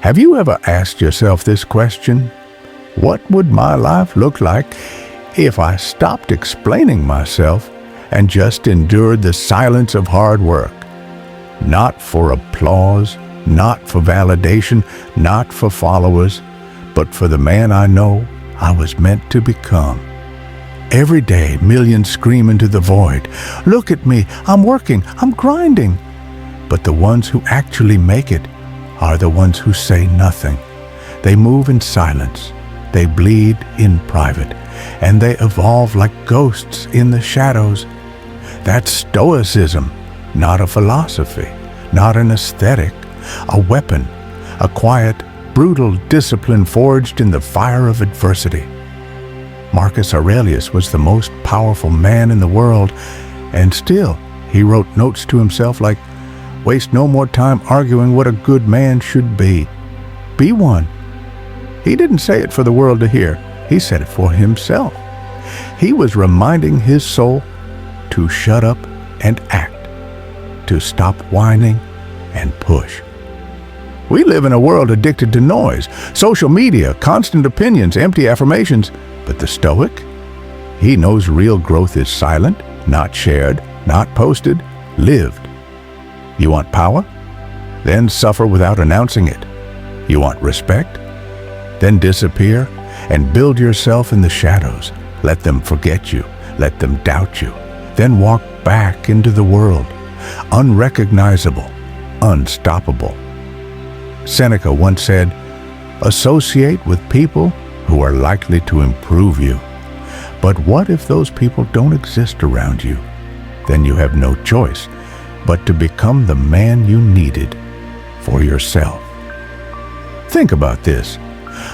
Have you ever asked yourself this question? What would my life look like if I stopped explaining myself and just endured the silence of hard work? Not for applause, not for validation, not for followers, but for the man I know I was meant to become. Every day, millions scream into the void, "Look at me, I'm working, I'm grinding." But the ones who actually make it are the ones who say nothing. They move in silence, they bleed in private, and they evolve like ghosts in the shadows. That's Stoicism, not a philosophy, not an aesthetic, a weapon, a quiet, brutal discipline forged in the fire of adversity. Marcus Aurelius was the most powerful man in the world, and still he wrote notes to himself like, "Waste no more time arguing what a good man should be. Be one." He didn't say it for the world to hear. He said it for himself. He was reminding his soul to shut up and act, to stop whining and push. We live in a world addicted to noise, social media, constant opinions, empty affirmations. But the Stoic, he knows real growth is silent, not shared, not posted, lived. You want power? Then suffer without announcing it. You want respect? Then disappear and build yourself in the shadows. Let them forget you. Let them doubt you. Then walk back into the world, unrecognizable, unstoppable. Seneca once said, "Associate with people who are likely to improve you." But what if those people don't exist around you? Then you have no choice but to become the man you needed for yourself. Think about this.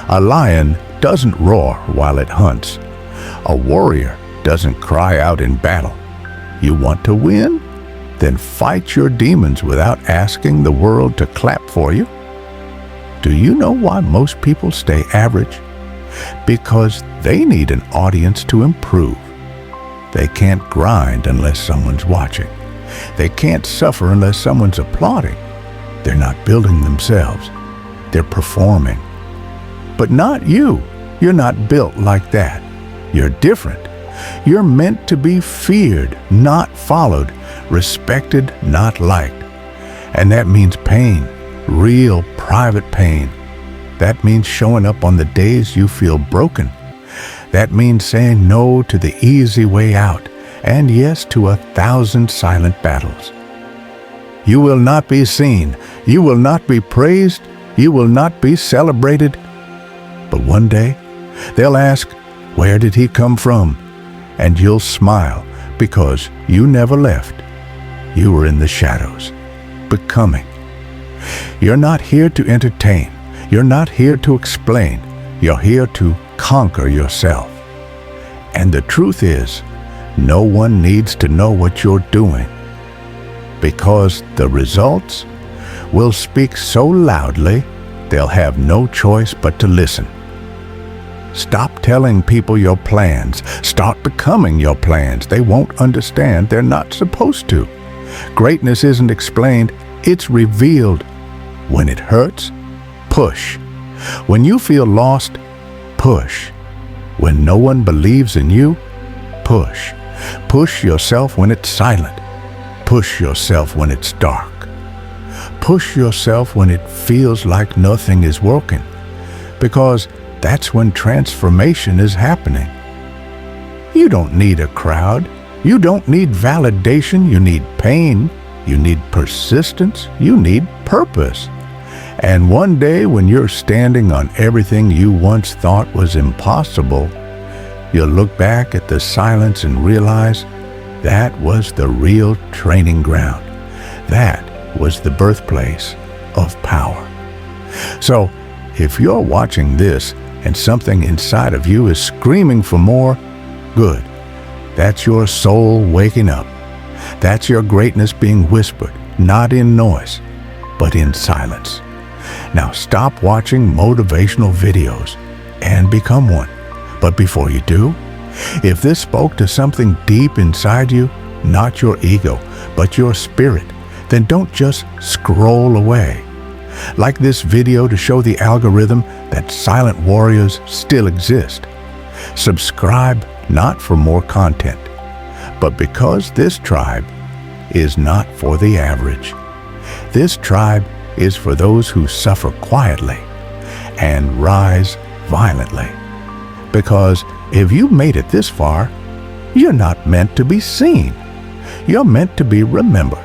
A lion doesn't roar while it hunts. A warrior doesn't cry out in battle. You want to win? Then fight your demons without asking the world to clap for you. Do you know why most people stay average? Because they need an audience to improve. They can't grind unless someone's watching. They can't suffer unless someone's applauding. They're not building themselves. They're performing. But not you. You're not built like that. You're different. You're meant to be feared, not followed, respected, not liked. And that means pain, real private pain. That means showing up on the days you feel broken. That means saying no to the easy way out and yes to 1,000 silent battles. You will not be seen. You will not be praised. You will not be celebrated. But one day, they'll ask, "Where did he come from?" And you'll smile because you never left. You were in the shadows, becoming. You're not here to entertain. You're not here to explain. You're here to conquer yourself. And the truth is, no one needs to know what you're doing, because the results will speak so loudly they'll have no choice but to listen. Stop telling people your plans. Start becoming your plans. They won't understand. They're not supposed to. Greatness isn't explained, it's revealed. When it hurts, push. When you feel lost, push. When no one believes in you, push. Push yourself when it's silent. Push yourself when it's dark. Push yourself when it feels like nothing is working, because that's when transformation is happening. You don't need a crowd. You don't need validation. You need pain. You need persistence. You need purpose. And one day when you're standing on everything you once thought was impossible, you'll look back at the silence and realize that was the real training ground. That was the birthplace of power. So, if you're watching this and something inside of you is screaming for more, good. That's your soul waking up. That's your greatness being whispered, not in noise, but in silence. Now stop watching motivational videos and become one. But before you do, if this spoke to something deep inside you, not your ego, but your spirit, then don't just scroll away. Like this video to show the algorithm that silent warriors still exist. Subscribe not for more content, but because this tribe is not for the average. This tribe is for those who suffer quietly and rise violently. Because if you made it this far, you're not meant to be seen. You're meant to be remembered.